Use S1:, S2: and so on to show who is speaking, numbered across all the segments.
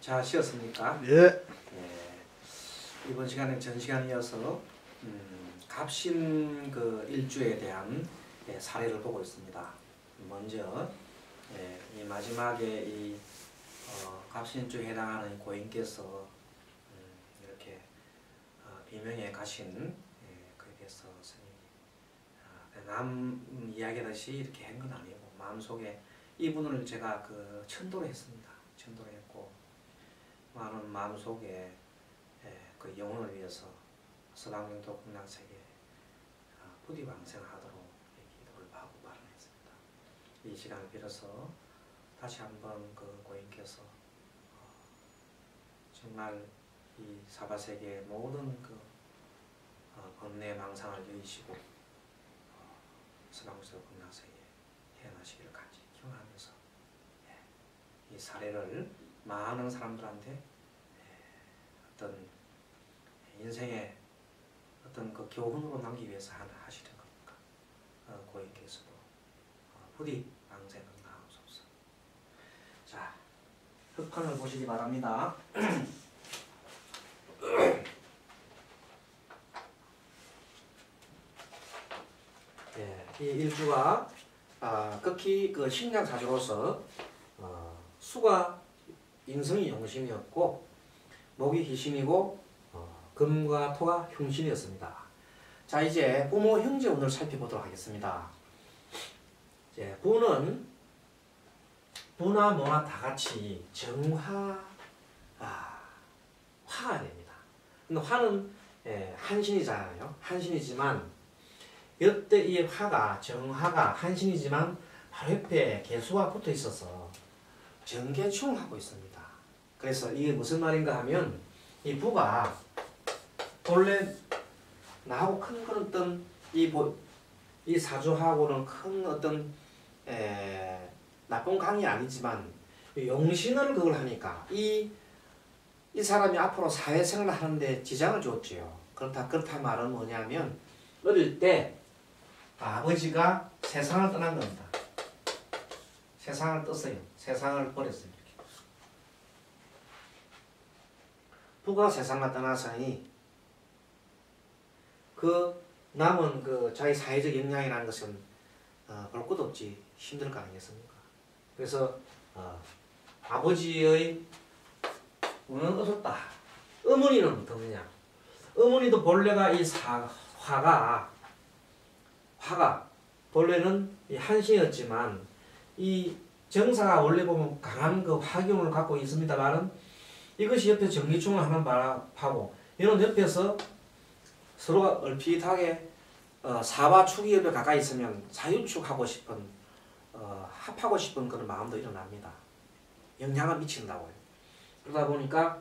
S1: 잘 쉬었습니까?
S2: 예.
S1: 예. 이번 시간에 전 시간에 이어서 갑신 그 일주에 대한 사례를 보고 있습니다. 먼저 이 마지막에 이 갑신일주에 해당하는 고인께서 이렇게 비명에 가신 그에 대해서 스님이 남 이야기하듯이 이렇게 한 건 아니고 마음속에 이분을 제가 그 천도를 했습니다. 천도를 했고 많은 마음속에 그 영혼을 위해서 서방명도 극락세계 부디 방생하도록 기도를 하고 발언했습니다. 이 시간을 빌어서 다시 한번 그 고인께서 정말 이 사바세계의 모든 그 번뇌 망상을 여의시고 서방명도 극락세계에 태어나시기를 간절히 기원하면서 이 사례를 많은 사람들한테 어떤 인생의 어떤 그 교훈으로 남기기 위해서 하시는 겁니까? 고인께서도 부디 방생을 나옵소서. 자, 흑판을 보시기 바랍니다. 이 일주가 극히 그 식량사주로서 수가 인성이 용신이었고 목이 희신이고 금과 토가 흉신이었습니다. 자, 이제 부모 형제 운을 살펴보도록 하겠습니다. 이제 부는 부나 모나 다 같이 정화 화가 됩니다. 근데 화는 한신이잖아요. 한신이지만 이때 이 화가 정화가 한신이지만 바로 옆에 개수가 붙어 있어서 정계충하고 있습니다. 그래서 이게 무슨 말인가 하면 이 부가 본래 나하고 큰 그런 어떤 이 사주하고는 큰 어떤 나쁜 강이 아니지만 용신을 그걸 하니까 이 사람이 앞으로 사회생활을 하는데 지장을 줬지요. 그렇다 말은 뭐냐면 어릴 때 아버지가 세상을 떠난 겁니다. 세상을 떴어요. 세상을 버렸어요. 부가 세상을 떠나서니 그 남은 그 자기 사회적 역량이라는 것은 볼 것도 없지 힘들 거 아니겠습니까? 그래서 아버지의 운은 어둡다. 어머니는 어떠느냐? 어머니도 본래가 이 화가 본래는 이 한신이었지만 이 정사가 원래 보면 강한 그 화경을 갖고 있습니다만은 이것이 옆에 정기충을 하는 바람하고 이런 옆에서 서로가 얼핏하게 사바축이 옆에 가까이 있으면 사유축하고 싶은 합하고 싶은 그런 마음도 일어납니다. 영향을 미친다고요. 그러다 보니까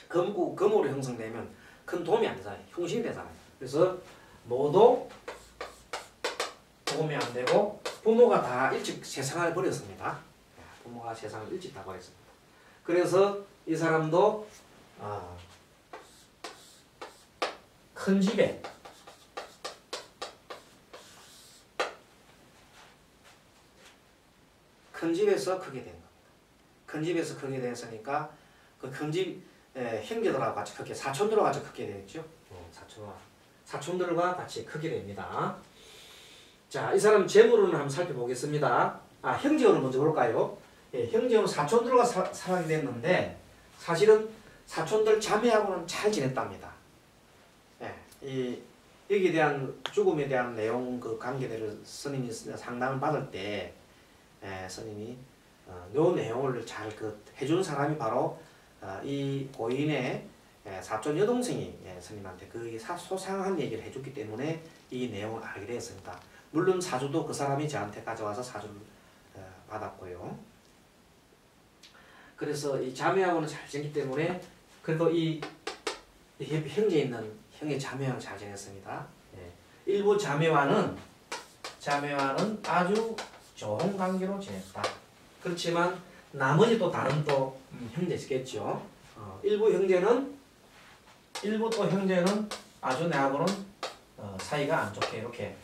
S1: 금으로 형성되면 큰 도움이 안 되잖아요. 흉신이 되잖아요. 그래서 모두 도움이 안 되고 부모가 다 일찍 세상을 버렸습니다. 부모가 세상을 일찍 다 버렸습니다. 그래서 이 사람도 큰 집에서 크게 된 겁니다. 큰 집에서 크게 됐으니까 그 큰 집 형제들하고 같이 크게 사촌들하고 같이 크게 되겠죠. 사촌들과 같이 크게 됩니다. 자, 이 사람 재물운을 한번 살펴보겠습니다. 형제운을 먼저 볼까요? 형제운은 사촌들과 살게 됐는데 사실은 사촌들 자매하고는 잘 지냈답니다. 여기에 대한 죽음에 대한 내용 그 관계들을 스님이 상담을 받을 때 스님이 요 내용을 잘 해주는 사람이 바로 이 고인의 사촌 여동생이 스님한테 그 소상한 얘기를 해줬기 때문에 이 내용을 알게 되었습니다. 물론 사주도 그 사람이 저한테 가져와서 사주를 받았고요. 그래서 이 자매하고는 잘 지냈기 때문에 그래도 이 형제 있는 형의 자매와는 잘 지냈습니다. 일부 자매와는 아주 좋은 관계로 지냈다. 그렇지만 나머지 또 다른 또 형제겠죠. 일부 또 형제는 아주 내하고는 사이가 안 좋게 이렇게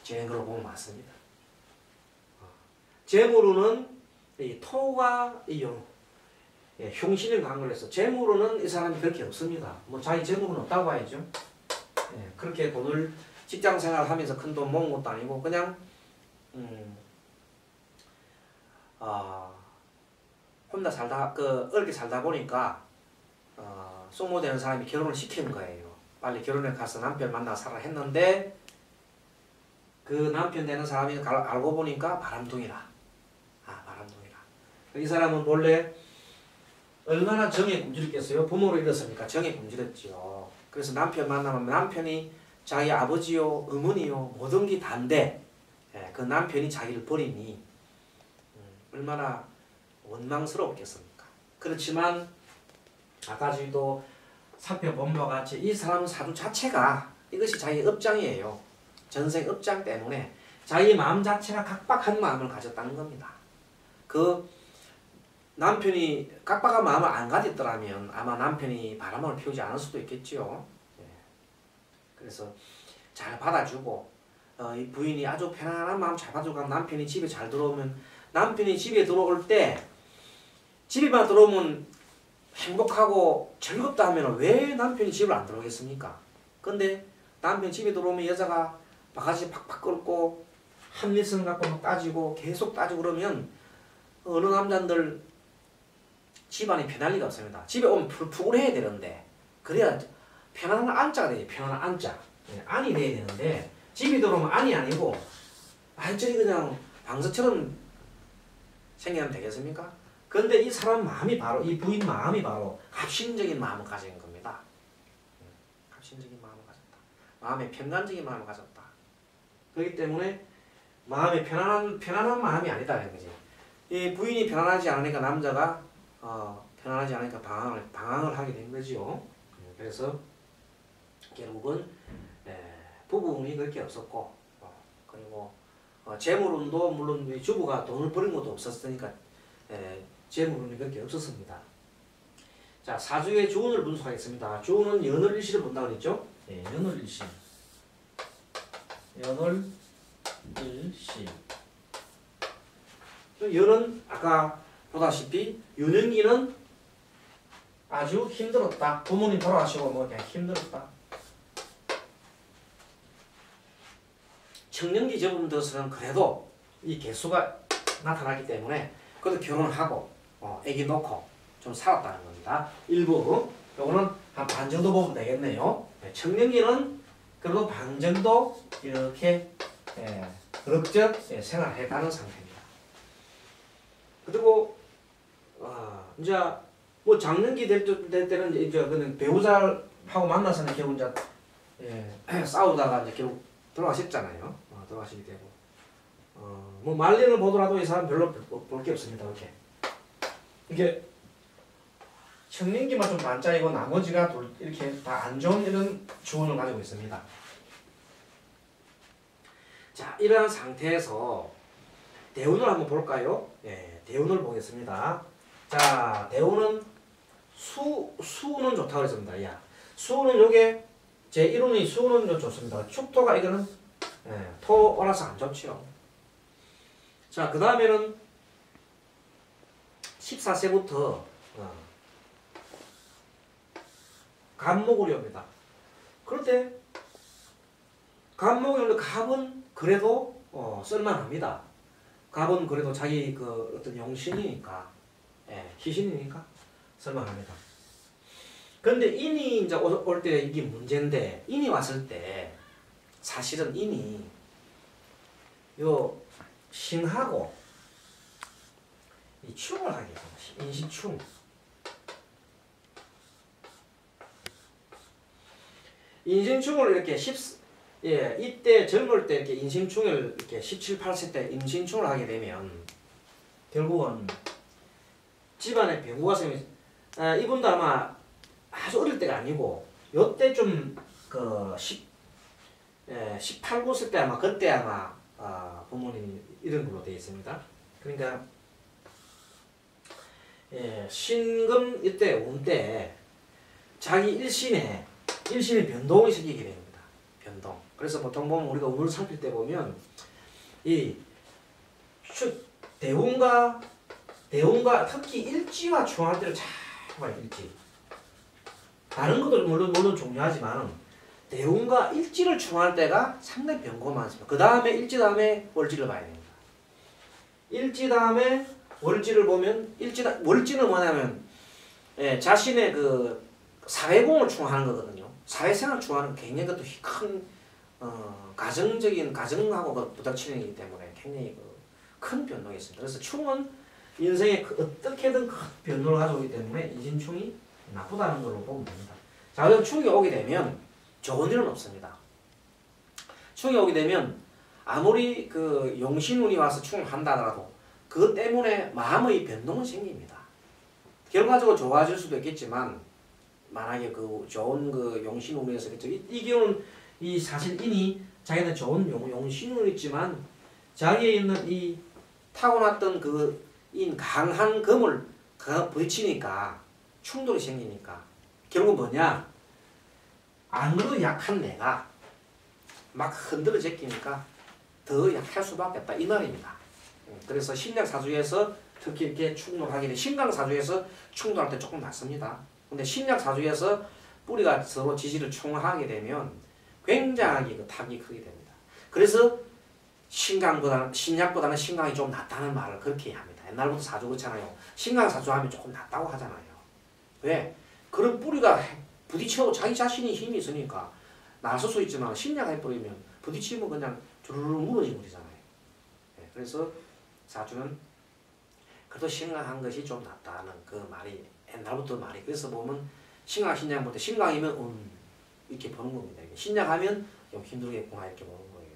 S1: 지낸 걸로 보면 맞습니다. 재물로는 이 토가 흉신을 강을 해서 재물로는 이 사람이 그렇게 없습니다. 뭐 자기 재물은 없다고 봐야죠. 그렇게 돈을 직장 생활하면서 큰 돈 모은 것도 아니고 그냥 혼자 살다 어렵게 살다 보니까 숙모되는 사람이 결혼을 시키는 거예요. 빨리 결혼에 가서 남편 만나 살아 했는데 그 남편 되는 사람이 알고 보니까 바람둥이라. 바람둥이라. 이 사람은 본래 얼마나 정에 굶주렸겠어요. 부모를 잃었으니까 정에 굶주렸지요. 그래서 남편 만나면 남편이 자기 아버지요, 어머니요, 모든 게 다인데 그 남편이 자기를 버리니 얼마나 원망스러웠겠습니까. 그렇지만 아까 저희도 살펴본 바와 같이 이 사람 사주 자체가 이것이 자기 업장이에요. 전생 업장 때문에 자기 마음 자체가 각박한 마음을 가졌다는 겁니다. 그 남편이 각박한 마음을 안 가졌더라면 아마 남편이 바람을 피우지 않을 수도 있겠지요. 그래서 잘 받아주고 이 부인이 아주 편안한 마음 잘 받아주고 남편이 집에 잘 들어오면 남편이 집에 들어올 때 집에만 들어오면 행복하고 즐겁다 하면 왜 남편이 집을 안 들어오겠습니까? 근데 남편 집에 들어오면 여자가 바가지 팍팍 끓고 한미성 갖고 막 따지고 계속 따지고 그러면 어느 남자들 집안이 편할 리가 없습니다. 집에 오면 푸근해야 되는데 그래야 편안한 안자가 돼요. 편안한 안자. 안이 돼야 되는데 집에 들어오면 안이 아니고 완전히 그냥 방석처럼 생기면 되겠습니까? 그런데 이 사람 마음이 바로 이 부인 마음이 바로 합심적인 마음을 가진 겁니다. 합심적인 마음을 가졌다. 마음의 평안적인 마음을 가졌다. 그렇기 때문에 마음이 편안한 마음이 아니다 이런 거지. 이 부인이 편안하지 않으니까 남자가 편안하지 않으니까 방황을 하게 된 거지요. 그래서 결국은 부부운이 그렇게 없었고 그리고 재물운도 물론 주부가 돈을 버린 것도 없었으니까 재물운이 그렇게 없었습니다. 자, 사주의 주운을 분석하겠습니다. 주운은 연월일시를 본다고 그랬죠? 연월일시. 연월일시. 연은 아까 보다시피 유년기는 아주 힘들었다. 부모님 돌아가시고 뭐 그냥 힘들었다. 청년기 접음 들어서는 그래도 이 개수가 나타나기 때문에 그래도 결혼하고 애기 놓고 좀 살았다는 겁니다. 일부 요거는 한 반 정도 보면 되겠네요. 청년기는 그래도 반 정도 이렇게 그럭저럭 생활했다는 상태입니다. 그리고 이제 뭐 장년기 될 때는 이제 그는 배우자하고 만나서는 결국 이제 싸우다가 이제 결국 돌아가셨잖아요. 돌아가시게 되고 뭐 말년을 보더라도 이 사람 별로 볼 게 없습니다. 이게 청년기만 좀 반짝이고 나머지가 이렇게 다 안 좋은 이런 주운을 가지고 있습니다. 자, 이러한 상태에서 대운을 한번 볼까요? 대운을 보겠습니다. 자, 대운은 수는 좋다고 했습니다. 야, 수는 요게 제 1운이 수는 좋습니다. 축토가 이거는 토라서 안 좋죠. 자, 그 다음에는 14세부터 갑목을이 옵니다. 그럴 때 갑목이 오는데 갑은 그래도 쓸만합니다. 갑은 그래도 자기 그 어떤 용신이니까 희신이니까 쓸만합니다. 그런데 인이 이제 올 때 이게 문제인데 인이 왔을 때 사실은 인이 요 신하고 이 충을 하게 됩니다. 인신충. 인신충을 이렇게 이때 젊을 때 이렇게 인신충을 이렇게 17, 18세 때 인신충을 하게 되면 결국은 집안에 배구가 생겨. 이분도 아마 아주 어릴 때가 아니고 요때 좀 그 18, 19세 때 아마 그때 아마 부모님이 이런 걸로 되어 있습니다. 그러니까 신금 이때 온 때 자기 일신에 변동이 생기게 됩니다. 변동. 그래서 보통 보면 우리가 운을 살필 때 보면 이 대운과 대운과 특히 일지와 충할 때를 잘 봐요. 일지. 다른 것도 물론 중요하지만 대운과 일지를 충할 때가 상당히 변고가 많습니다. 그 다음에 일지 다음에 월지를 봐야 됩니다. 일지 다음에 월지를 보면 월지는 뭐냐면 자신의 그 사회공을 충하는 거거든요. 사회생활 충하는 굉장히 그것도 큰 가정하고 부닥치는 거기 때문에 굉장히 큰 변동이 있습니다. 그래서 충은 인생에 어떻게든 큰 변동을 가져오기 때문에 이진충이 나쁘다는 걸로 보면 됩니다. 자, 그럼 충이 오게 되면 좋은 일은 없습니다. 충이 오게 되면 아무리 그 용신운이 와서 충을 한다 하더라도 그것 때문에 마음의 변동은 생깁니다. 결과적으로 좋아질 수도 있겠지만 만약에 그 좋은 그 용신운에서 이 기운은 이 사실 인이 자기는 좋은 용신운이 있지만 자기에 있는 이 타고났던 그 인 강한 금을 부딪히니까 충돌이 생기니까 결국 뭐냐? 안 그래도 약한 내가 막 흔들어 제끼니까 더 약할 수밖에 없다 이 말입니다. 그래서 신약사주에서 특히 이렇게 충돌하게 돼 신강사주에서 충돌할 때 조금 낫습니다. 근데 신약사주에서 뿌리가 서로 지지를 충하게 되면 굉장히 그 타격이 크게 됩니다. 그래서 신약보다는 신강이 좀 낫다는 말을 그렇게 합니다. 옛날부터 사주 그렇잖아요. 신강사주 하면 조금 낫다고 하잖아요. 왜? 그런 뿌리가 부딪혀도 자기 자신이 힘이 있으니까 나설 수 있지만 신약 해버리면 부딪히면 그냥 주르르 무너지고 그러잖아요. 그래서 사주는 그래도 신강한 것이 좀 낫다는 그 말이 옛날부터 말이 그래서 보면 신약부터 신강이면 이렇게 보는 겁니다. 신약하면 좀 힘들겠구나 이렇게 보는 거예요.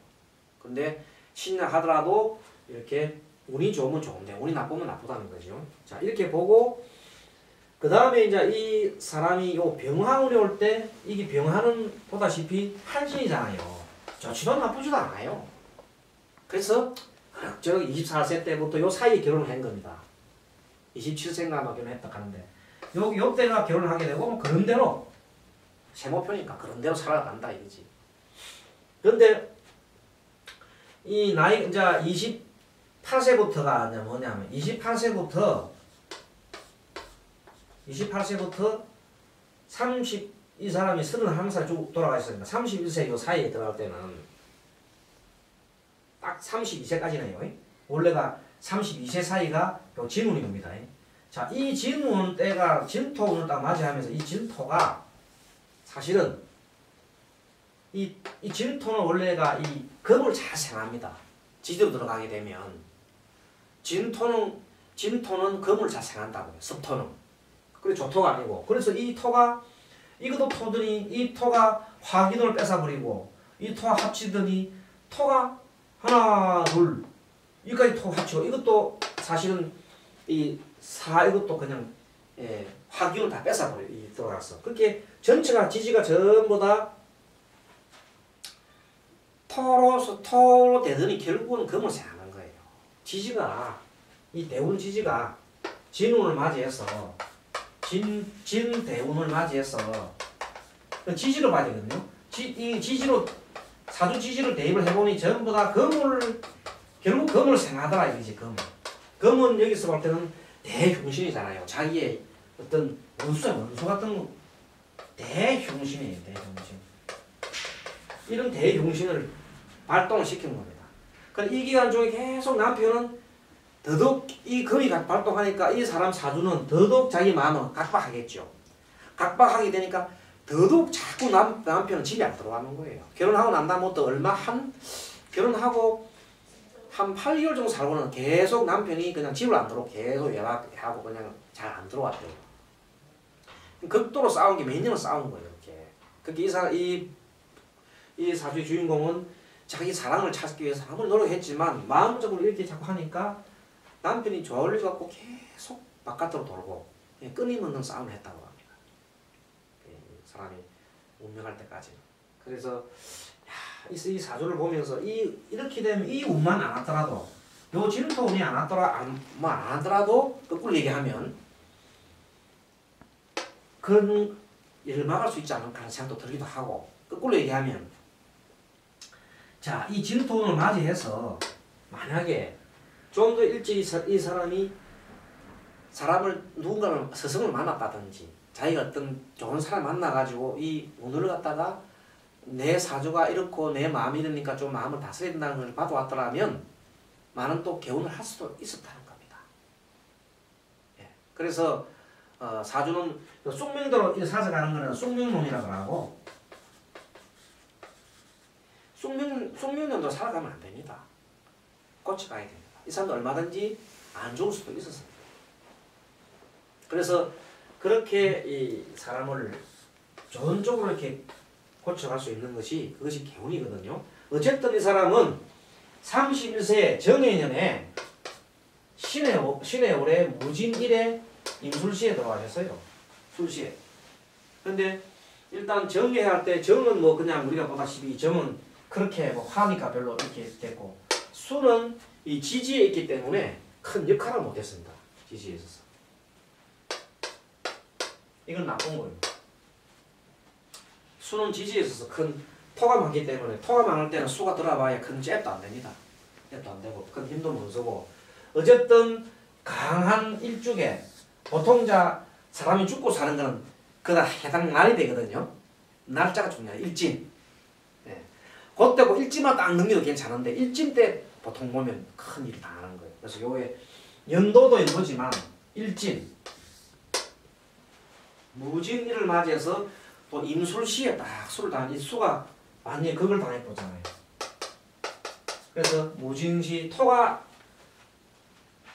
S1: 근데 신약하더라도 이렇게 운이 좋으면 좋은데 운이 나쁘면 나쁘다는 거죠. 자 이렇게 보고 그 다음에 이제 이 사람이 요 병화운이 올 때 이게 병화는 보다시피 한신이잖아요. 좋지도 나쁘지도 않아요. 그래서 저 24세 때부터 요 사이에 결혼을 한 겁니다. 27세인가 아마 결혼했다 하는데 요 때가 결혼을 하게 되고 뭐 그런 대로 세모표니까 그런 대로 살아간다 이거지. 그런데 이 나이 이제 28세부터가 뭐냐면 28세부터 30 이 사람이 31살 쭉 돌아가셨습니다. 31세 요 사이에 들어갈 때는 딱 32세까지네요. 원래가 32세 사이가 요 진운이 겁니다. 자, 이 진운 때가 진토운을 딱 맞이하면서 이 진토가 사실은 이 진토는 원래가 이 금을 잘 생합니다. 지지로 들어가게 되면 진토는 금을 잘 생한다고요. 습토는. 그래 조토가 아니고. 그래서 이 토가 이것도 토더니 이 토가 화기운을 뺏어버리고 이 토와 합치더니 토가 하나 둘 여기까지 토 합치고 이것도 사실은 이것도 그냥 화기운을 다 뺏어버려 들어갔어. 그렇게 전체가 지지가 전부 다 토로 되더니 결국은 금을 생하는 거예요. 지지가 이 대운 지지가 진운을 맞이해서 진대운을 맞이해서 지지로 봐야 되거든요. 이 지지로 사주 지지를 대입을 해보니 전부 다 결국 금을 생하더라 이거지. 금은 여기서 볼 때는 대흉신이잖아요. 자기의 어떤 원수 같은 대흉신이에요. 대흉신. 이런 대흉신을 발동을 시키는 겁니다. 그러니까 이 기간 중에 계속 남편은 더더욱 이 금이 발동하니까 이 사람 사주는 더더욱 자기 마음은 각박하겠죠. 각박하게 되니까 더더욱 자꾸 남편은 집에 안 들어가는 거예요. 결혼하고 난 다음부터 결혼하고 한 8개월 정도 살고는 계속 남편이 그냥 집을 안 들어오고 계속 연락하고 그냥 잘 안 들어왔대요. 극도로 싸운 게 몇 년을 싸운 거예요. 이렇게. 그렇게 이 사주의 주인공은 자기 사랑을 찾기 위해서 아무리 노력했지만 마음적으로 이렇게 자꾸 하니까 남편이 졸려갖고 계속 바깥으로 돌고 끊임없는 싸움을 했다고 합니다. 사람이 운명할 때까지. 그래서 이 사주를 보면서 이렇게 되면 이 운만 안 왔더라도 요 진토운이 안 왔더라도 거꾸로 얘기하면 그런 일을 막을 수 있지 않을까 하는 생각도 들기도 하고 거꾸로 얘기하면 자, 이 진토운을 맞이해서 만약에 좀 더 일찍 이 사람이 사람을 누군가를 스승을 만났다든지 자기가 어떤 좋은 사람 만나가지고 이 오늘을 갖다가 내 사주가 이렇고 내 마음이 이러니까 좀 마음을 다스려야 된다는 걸 봐도왔더라면 많은 또 개운을 할 수도 있었다는 겁니다. 예. 그래서 사주는 쑥명대로 사서가는 거는 쑥명론이라고 하고 쑥명론도 살아가면 안 됩니다. 고쳐가야 됩니다. 이 사람도 얼마든지 안 좋을 수도 있었습니다. 그래서 그렇게 이 사람을 좋은 쪽으로 이렇게 고쳐갈 수 있는 것이 그것이 개운이거든요. 어쨌든 이 사람은 31세 정해년에 신의 올해 무진일에 임술시에 들어가셨어요. 술시에. 근데 일단 정해할 때 정은 뭐 그냥 우리가 보다시피 정은 그렇게 뭐 화니까 별로 이렇게 됐고 수는 이 지지에 있기 때문에 큰 역할을 못했습니다. 지지에 있어서. 이건 나쁜 거예요. 수는 지지에 있어서 큰 토가 많기 때문에 토가 많을 때는 수가 들어봐야 큰 잽도 안 됩니다. 잽도 안 되고 큰 힘도 못 쓰고 어쨌든 강한 일죽에 보통 사람이 죽고 사는 거는 그다 해당 날이 되거든요. 날짜가 중요해요. 일진. 예. 그때고 일진만 딱 넘겨도 괜찮은데 일진 때 보통 보면 큰 일이 당하는 거예요. 그래서 요게 연도도 연도지만 일진 무진일을 맞이해서 또 임술시에 딱 수를 당한 이 수가 완전히 극을 당해보잖아요. 그래서 무진시 토가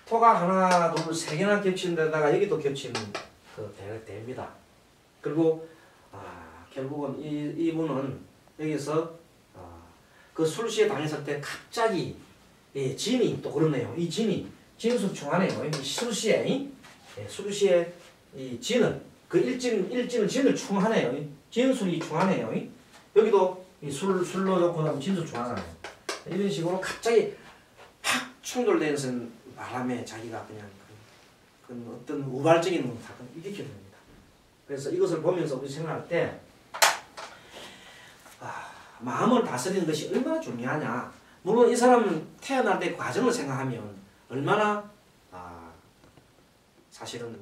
S1: 하나 둘 세 개나 겹치는 데다가 여기도 겹치는 그 됩니다. 그리고 결국은 이분은 여기서 그 술시에 당했을 때 갑자기 진이 또 그러네요. 이 진이 진술 충하네요. 이 술시에 술시에 이 진을 그 일진은 진을 충하네요. 진술이 충하네요. 여기도 이 술로 놓고 나면 진술 충하잖아요. 이런 식으로 갑자기 확 충돌되면서 바람에 자기가 그냥 그 어떤 우발적인 사건을 일으키게 됩니다. 그래서 이것을 보면서 우리 생각할 때 마음을 다스리는 것이 얼마나 중요하냐. 물론 이 사람은 태어날 때 과정을 생각하면 얼마나 사실은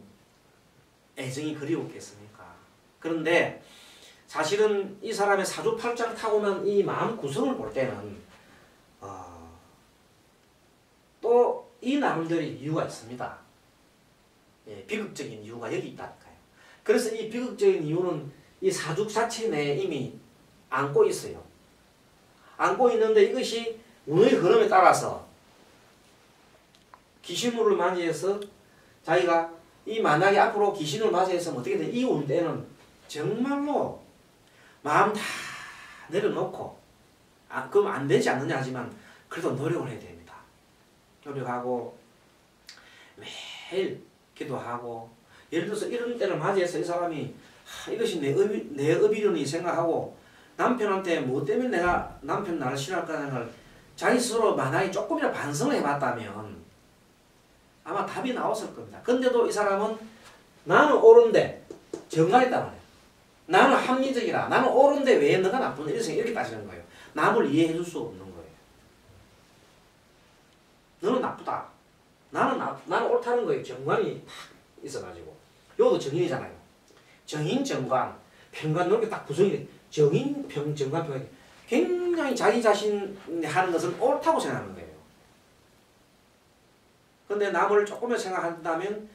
S1: 애정이 그리웠겠습니까? 그런데 사실은 이 사람의 사주팔자를 타고난 이 마음 구성을 볼 때는 또 이 나름대로 이유가 있습니다. 예, 비극적인 이유가 여기 있다니까요. 그래서 이 비극적인 이유는 이 사주 자체 내에 이미 안고 있어요. 안고 있는데 이것이 운의 흐름에 따라서 귀신물을 맞이해서 자기가 이 만약에 앞으로 귀신을 맞이해서 어떻게 돼? 이 운 때는 정말로 마음 다 내려놓고 그럼 안 되지 않느냐 하지만 그래도 노력을 해야 됩니다. 노력하고 매일 기도하고 예를 들어서 이런 때를 맞이해서 이 사람이 이것이 내 업이려니 생각하고 남편한테 뭐 때문에 내가 남편 나를 싫어할까라는 걸 자기 스스로 만약에 조금이라도 반성을 해봤다면 아마 답이 나왔을 겁니다. 근데도 이 사람은 나는 옳은데 정갈했단 말이에요. 나는 합리적이라. 나는 옳은데 왜 너가 나쁘냐. 이렇게 따지는 거예요. 남을 이해해 줄 수 없는 거예요. 너는 나쁘다. 나는 옳다는 거예요. 정관이 딱 있어가지고. 요것도 정인이잖아요. 정인, 정관, 평관 이렇게 딱 구성이 돼. 정인, 정관, 평관. 굉장히 자기 자신이 하는 것은 옳다고 생각하는 거예요. 근데 남을 조금만 생각한다면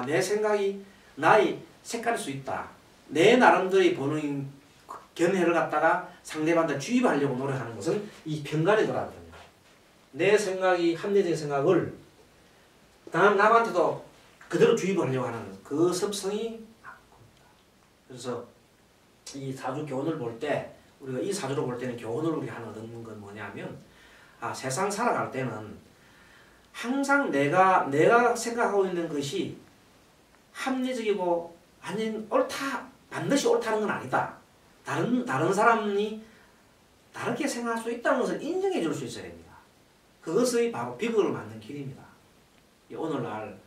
S1: 내 생각이 나의 색깔일 수 있다. 내 나름대로 보는 견해를 갖다가 상대방한테 주입하려고 노력하는 것은 이 평간에 들어가거든요. 내 생각이 합리적인 생각을 남한테도 그대로 주입하려고 하는 그 습성이 나쁩니다. 그래서 이 사주 교훈을 볼 때 우리가 이 사주로 볼 때는 교훈을 우리가 하나 얻는 건 뭐냐면 세상 살아갈 때는 항상 내가 생각하고 있는 것이 합리적이고 아닌 반드시 옳다는 건 아니다. 다른 사람이 다르게 생각할 수 있다는 것을 인정해 줄 수 있어야 됩니다. 그것이 바로 비극을 맞는 길입니다. 오늘날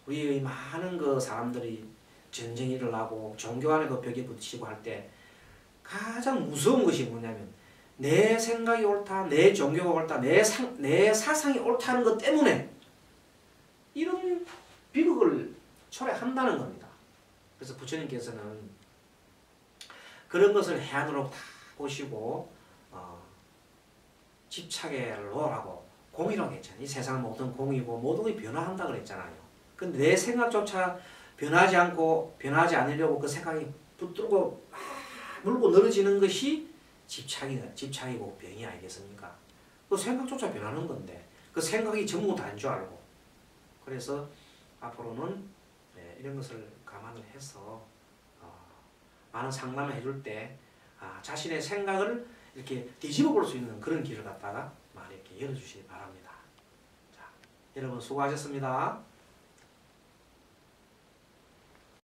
S1: 우리의 많은 그 사람들이 전쟁이 일어나고 종교 안에도 벽에 부딪히고 할 때 가장 무서운 것이 뭐냐면 내 생각이 옳다, 내 종교가 옳다, 내 사상이 옳다는 것 때문에 이런 비극을 초래한다는 겁니다. 그래서 부처님께서는 그런 것을 해안으로 다 보시고 집착에 놓으라고 공이라고 했잖아요. 이 세상은 모든 공이고 모든 게 변화한다 그랬잖아요. 근데 내 생각조차 변하지 않으려고 그 생각이 붙들고 물고 늘어지는 것이 집착이고 병이 아니겠습니까? 그 생각조차 변하는 건데 그 생각이 전부 다인 줄 알고 그래서 앞으로는 이런 것을 감안을 해서 많은 상담을 해줄 때 자신의 생각을 이렇게 뒤집어 볼 수 있는 그런 길을 갖다가 많이 이렇게 열어주시기 바랍니다. 자, 여러분 수고하셨습니다.